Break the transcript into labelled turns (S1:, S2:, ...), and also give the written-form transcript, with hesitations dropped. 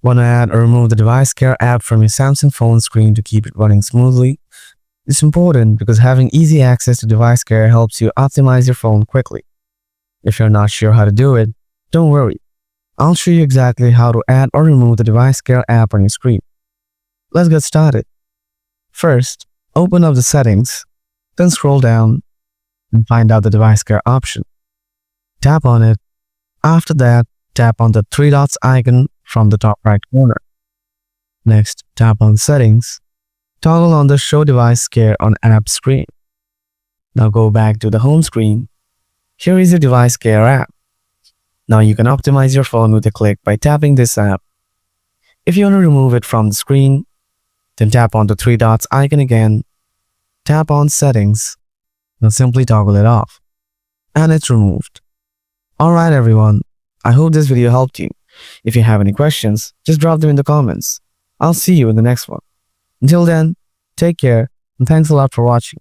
S1: Want to add or remove the DeviceCare app from your Samsung phone screen to keep it running smoothly? It's important because having easy access to DeviceCare helps you optimize your phone quickly. If you're not sure how to do it, don't worry. I'll show you exactly how to add or remove the DeviceCare app on your screen. Let's get started. First, open up the settings, then scroll down and find out the DeviceCare option. Tap on it. After that, tap on the three dots icon from the top right corner. Next, tap on Settings. Toggle on the Show DeviceCare on App screen. Now go back to the home screen. Here is your DeviceCare app. Now you can optimize your phone with a click by tapping this app. If you want to remove it from the screen, then tap on the three dots icon again. Tap on Settings. Now simply toggle it off. And it's removed. Alright everyone, I hope this video helped you. If you have any questions, just drop them in the comments. I'll see you in the next one. Until then, take care and thanks a lot for watching.